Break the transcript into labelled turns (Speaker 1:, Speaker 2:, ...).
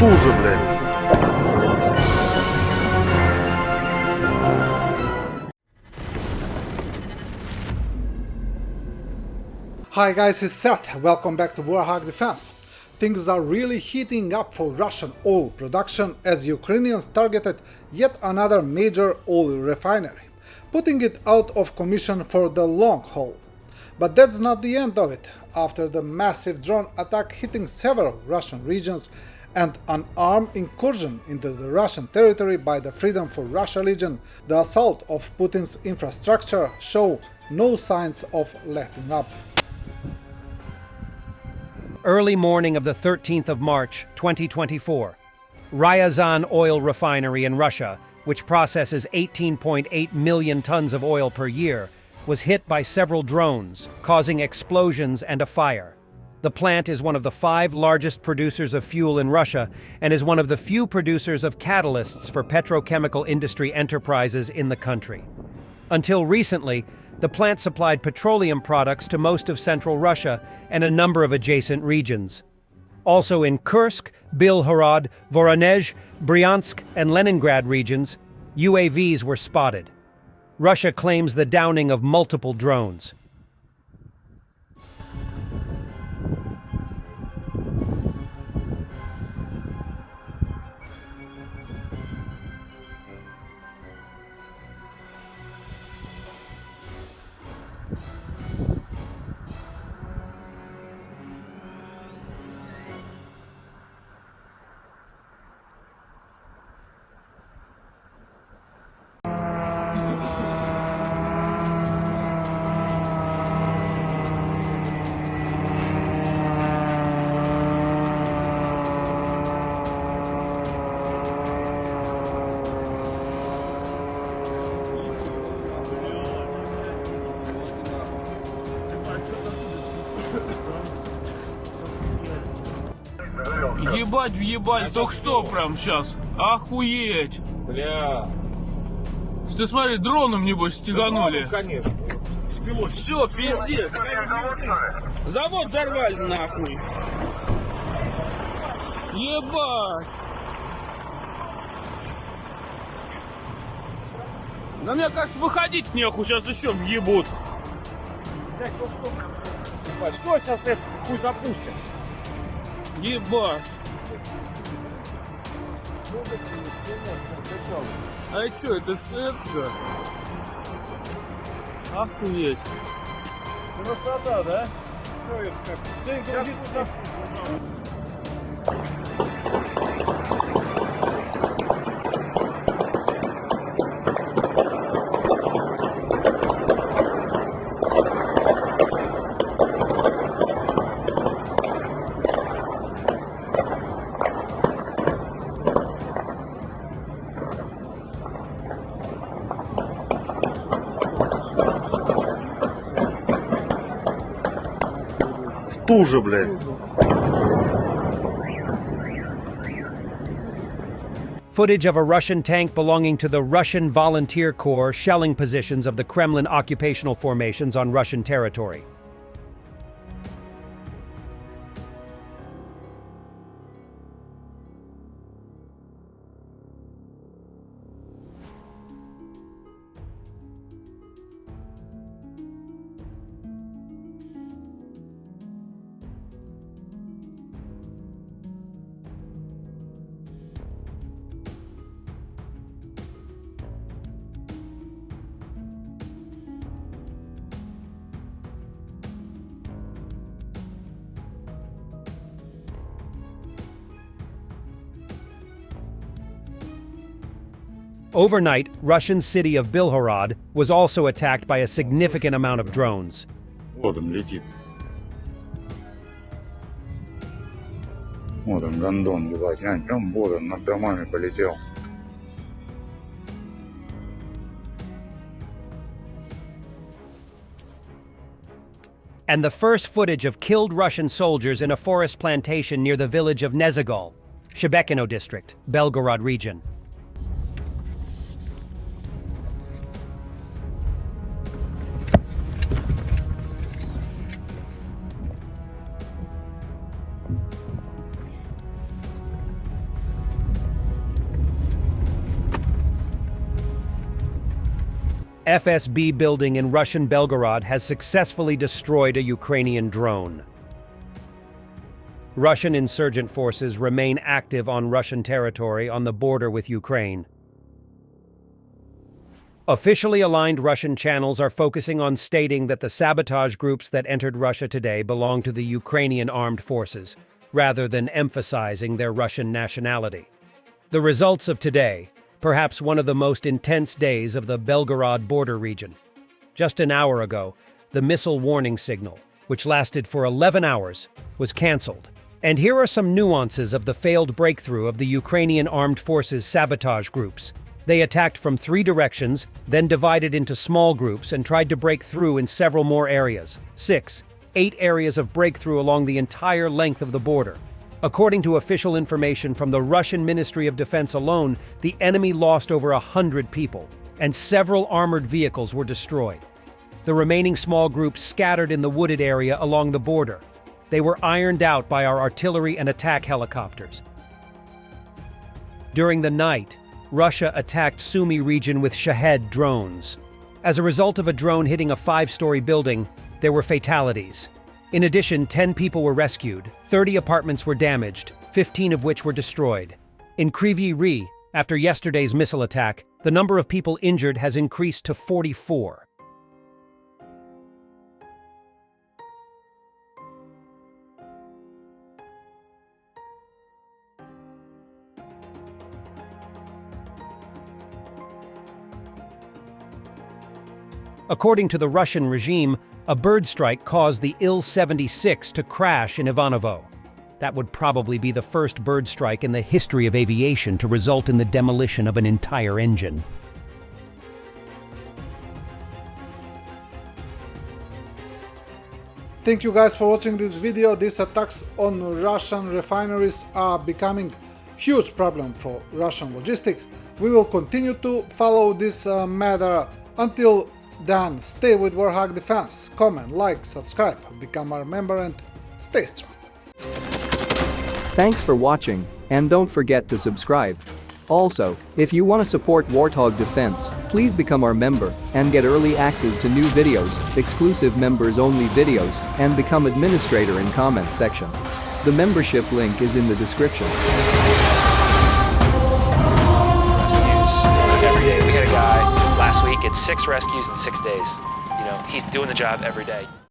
Speaker 1: Туже, блядь.
Speaker 2: Hi guys, it's Seth. Welcome back to Warhawk Defense. Things are really heating up for Russian oil production as Ukrainians targeted yet another major oil refinery, putting it out of commission for the long haul. But that's not the end of it. After the massive drone attack hitting several Russian regions and an armed incursion into the Russian territory by the Freedom for Russia Legion, the assault of Putin's infrastructure show no signs of letting up.
Speaker 3: Early morning of the 13th of March, 2024, Ryazan oil refinery in Russia, which processes 18.8 million tons of oil per year, was hit by several drones, causing explosions and a fire. The plant is one of the 5 largest producers of fuel in Russia and is one of the few producers of catalysts for petrochemical industry enterprises in the country. Until recently, the plant supplied petroleum products to most of central Russia and a number of adjacent regions. Also in Kursk, Belgorod, Voronezh, Bryansk, and Leningrad regions, UAVs were spotted. Russia claims the downing of multiple drones.
Speaker 4: Ебать, въебать, только что прям сейчас. Охуеть.
Speaker 5: Бля.
Speaker 4: Ты смотри, дроном, небось, стеганули.
Speaker 5: Конечно.
Speaker 4: Все, пиздец. Завод взорвали, нахуй. Ебать. Да мне кажется, выходить нехуй, сейчас еще въебут.
Speaker 5: Все, сейчас это хуй запустим.
Speaker 4: Ебать. А что, это же? Охуеть.
Speaker 5: Красота, да? Все это как? Все грузится запустим.
Speaker 1: Туже, блядь.
Speaker 3: Footage of a Russian tank belonging to the Russian Volunteer Corps shelling positions of the Kremlin occupational formations on Russian territory. Overnight, Russian city of Belgorod was also attacked by a significant amount of drones.
Speaker 6: Вот он летит. Вот он, гондон, ебать, глянь, прям вот он над домами полетел.
Speaker 3: And the first footage of killed Russian soldiers in a forest plantation near the village of Nezagol, Shebekino district, Belgorod region. FSB building in Russian Belgorod has successfully destroyed a Ukrainian drone. Russian insurgent forces remain active on Russian territory on the border with Ukraine. Officially aligned Russian channels are focusing on stating that the sabotage groups that entered Russia today belong to the Ukrainian armed forces, rather than emphasizing their Russian nationality. The results of today, perhaps one of the most intense days of the Belgorod border region. Just an hour ago, the missile warning signal, which lasted for 11 hours, was cancelled. And here are some nuances of the failed breakthrough of the Ukrainian armed forces sabotage groups. They attacked from 3 directions, then divided into small groups and tried to break through in several more areas. 8 areas of breakthrough along the entire length of the border. According to official information from the Russian Ministry of Defense alone, the enemy lost over 100 people, and several armored vehicles were destroyed. The remaining small groups scattered in the wooded area along the border. They were ironed out by our artillery and attack helicopters. During the night, Russia attacked Sumy region with Shahed drones. As a result of a drone hitting a 5-story building, there were fatalities. In addition, 10 people were rescued, 30 apartments were damaged, 15 of which were destroyed. In Kryvyi Rih, after yesterday's missile attack, the number of people injured has increased to 44. According to the Russian regime, a bird strike caused the Il-76 to crash in Ivanovo. That would probably be the first bird strike in the history of aviation to result in the demolition of an entire engine.
Speaker 2: Thank you guys for watching this video. These attacks on Russian refineries are becoming huge problem for Russian logistics. We will continue to follow this matter. Until then, stay with Warhawk Defense, comment, like, subscribe, become our member and stay strong.
Speaker 1: Thanks for watching, and don't forget to subscribe. Also, if you want to support Warthog Defense, please become our member and get early access to new videos, exclusive members-only videos, and become administrator in comment section. The membership link is in the description.
Speaker 7: Rescues every day. We had a guy last week, it's 6 rescues in 6 days. You know, he's doing the job every day.